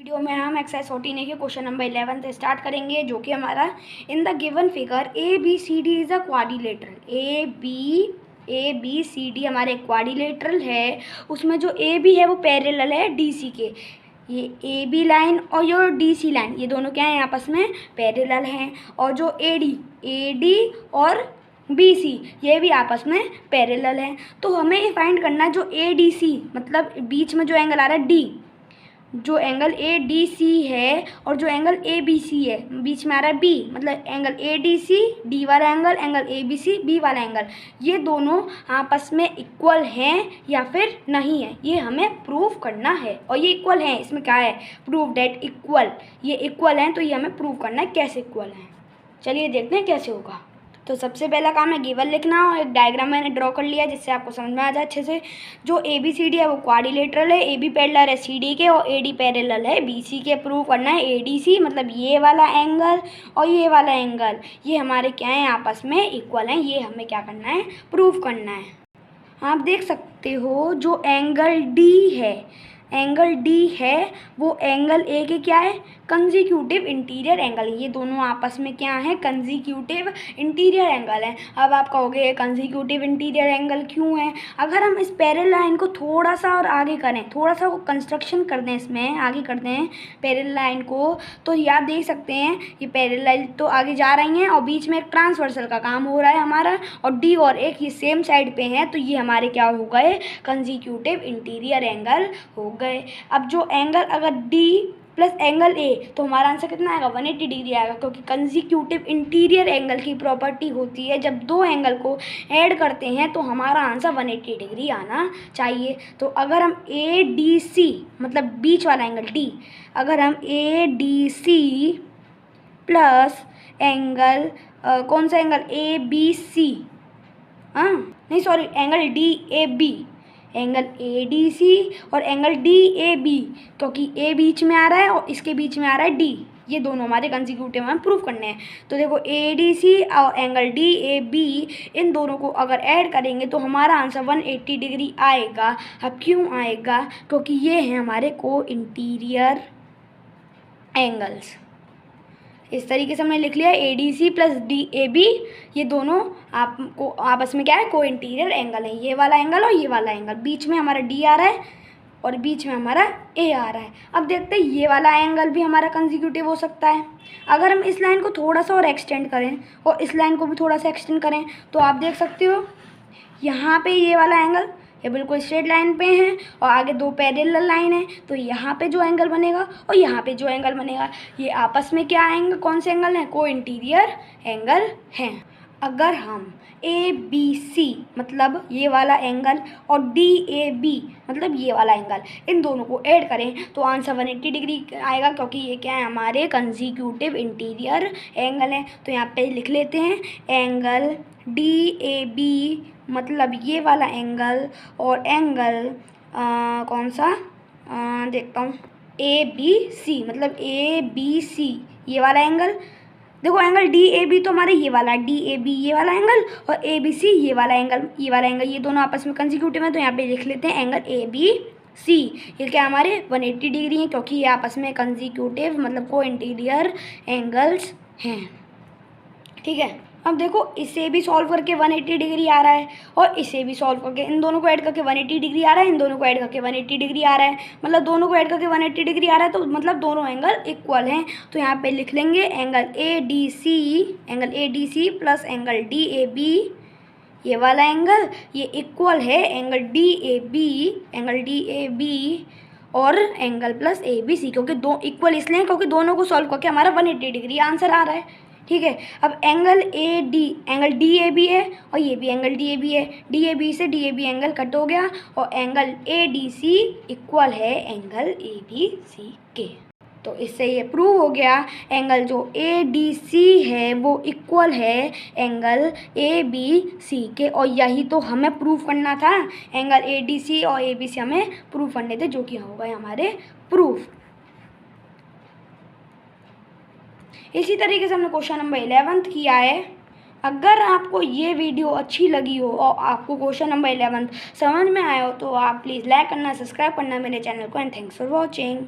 Video में हम exercise 14 के क्वेश्चन नंबर 11 से स्टार्ट करेंगे, जो कि हमारा in the given figure A B C D is a quadrilateral. A B C D हमारे क्वाड्रिलेटरल है। उसमें जो ए बी है वो पैरेलल है डी सी के। ये ए बी लाइन और जो डी सी लाइन ये दोनों क्या हैं, आपस में पैरेलल हैं। और जो ए डी और बी सी ये भी आपस में पैरेलल हैं। तो हमें ये फाइंड करना है जो ए डी सी मतलब बीच में जो एंगल आ रहा है डी, जो एंगल ए डी सी है और जो एंगल ए बी सी है बीच में आ रहा है बी, मतलब angle A D C D वाला angle A B C B वाला एंगल, ये दोनों आपस में इक्वल हैं या फिर नहीं है, ये हमें प्रूव करना है। और ये इक्वल हैं, इसमें क्या है, प्रूव डेट इक्वल, ये इक्वल हैं, तो ये हमें प्रूव करना है कैसे इक्वल हैं। चलिए देखते हैं कैसे होगा। तो सबसे पहला काम है गिवन लिखना, और एक डायग्राम मैंने ड्रॉ कर लिया जिससे आपको समझ में आ जाए अच्छे से। जो ए बी सी डी है वो क्वाड्रिलेटरल है, ए बी पैरेलल है सी डी के और ए डी पैरेलल है बी सी के। प्रूव करना है ए डी सी मतलब ये वाला एंगल और ये वाला एंगल ये हमारे क्या हैं, आपस में इक्वल हैं, ये हमें क्या करना है, प्रूव करना है। आप देख सकते हो जो एंगल डी है वो एंगल ए के क्या है, कंजिक्यूटिव इंटीरियर एंगल। ये दोनों आपस में क्या है, कंजिक्यूटिव इंटीरियर एंगल है। अब आप कहोगे कंजिक्यूटिव इंटीरियर एंगल क्यों है। अगर हम इस पैरेलल लाइन को थोड़ा सा और आगे करें, थोड़ा सा वो कंस्ट्रक्शन कर दें, इसमें आगे कर दें पैरेलल लाइन को, तो ये आप देख सकते हैं ये पैरेलल लाइन तो आगे जा रही हैं और बीच में एक ट्रांसवर्सल का काम हो रहा है हमारा, और डी और एक ये सेम साइड पे हैं, तो ये हमारे क्या हो गए, कंजिक्यूटिव इंटीरियर एंगल हो गए। अब जो एंगल अगर डी प्लस एंगल ए, तो हमारा आंसर कितना आएगा, 180 डिग्री आएगा, क्योंकि कंजिक्यूटिव इंटीरियर एंगल की प्रॉपर्टी होती है जब दो एंगल को ऐड करते हैं तो हमारा आंसर 180 डिग्री आना चाहिए। तो अगर हम ए डी सी मतलब बीच वाला एंगल डी, अगर हम A D C plus angle कौन सा एंगल ए बी सी, नहीं sorry angle D A B, angle A D C और एंगल डी ए बी, क्योंकि ए बीच में आ रहा है और इसके बीच में आ रहा है डी, ये दोनों हमारे कंजिक्यूटिव हमें प्रूव करने हैं। तो देखो ए डी सी और angle D A be in दोनों को अगर ऐड करेंगे तो हमारा आंसर 180 डिग्री आएगा। अब क्यों आएगा, क्योंकि ये हैं हमारे को इंटीरियर एंगल्स। इस तरीके से हमने लिख लिया A D C plus D A B, ये दोनों आपको आपस में क्या है, को इंटीरियर एंगल है, ये वाला एंगल और ये वाला एंगल। बीच में हमारा डी आ रहा है और बीच में हमारा ए आ रहा है। अब देखते हैं ये वाला एंगल भी हमारा कंजिक्यूटिव हो सकता है। अगर हम इस लाइन को थोड़ा सा और एक्सटेंड करें और इस लाइन को भी थोड़ा सा एक्सटेंड करें, तो आप देख सकते हो यहाँ पे ये वाला एंगल ये बिल्कुल स्ट्रेट लाइन पे है और आगे दो पैरेलल लाइन है, तो यहाँ पे जो एंगल बनेगा और यहाँ पे जो एंगल बनेगा ये आपस में क्या आएंगे, कौन से एंगल हैं, को इंटीरियर एंगल हैं। अगर हम ए बी सी मतलब ये वाला एंगल और डी ए बी मतलब ये वाला एंगल, इन दोनों को ऐड करें तो आंसर 180 डिग्री आएगा, क्योंकि ये क्या है, हमारे कंजिक्यूटिव इंटीरियर एंगल हैं। तो यहाँ पे लिख लेते हैं एंगल डी ए बी मतलब ये वाला एंगल और एंगल कौन सा देखता हूँ, ए बी सी मतलब ए बी सी ये वाला एंगल। देखो एंगल डी ए बी तो हमारे ये वाला डी ए बी ये वाला एंगल और ए बी सी ये वाला एंगल, ये दोनों आपस में कंजिक्यूटिव हैं। तो यहाँ पे लिख लेते हैं एंगल ए बी सी, ये क्या हमारे 180 डिग्री हैं, क्योंकि ये आपस में कंजिक्यूटिव मतलब को इंटीरियर एंगल्स हैं। ठीक है, अब देखो इसे भी सॉल्व करके 180 डिग्री आ रहा है और इसे भी सॉल्व करके इन दोनों को ऐड करके 180 डिग्री आ रहा है, इन दोनों को ऐड करके 180 डिग्री आ रहा है, मतलब दोनों को ऐड करके 180 डिग्री आ रहा है, तो मतलब दोनों एंगल इक्वल हैं। तो यहाँ पे लिख लेंगे angle A D C plus angle D A B, ये वाला एंगल ये इक्वल है एंगल डी ए बी और angle plus A B C, क्योंकि दो इक्वल इसलिए क्योंकि दोनों को सॉल्व करके हमारा 180 डिग्री आंसर आ रहा है। ठीक है, अब एंगल डी ए बी है और ये भी एंगल डी ए बी है, डी ए बी से D A B angle cut हो गया और angle A D C equal है एंगल ए बी सी के। तो इससे ये प्रूव हो गया एंगल जो ए डी सी है वो इक्वल है एंगल ए बी सी के, और यही तो हमें प्रूव करना था, एंगल ए डी सी और ए बी सी हमें प्रूव करने थे, जो कि हो गए हमारे प्रूफ। इसी तरीके से हमने क्वेश्चन नंबर 11 किया है। अगर आपको ये वीडियो अच्छी लगी हो और आपको क्वेश्चन नंबर 11 समझ में आया हो तो आप प्लीज़ लाइक करना, सब्सक्राइब करना मेरे चैनल को, एंड थैंक्स फॉर वॉचिंग।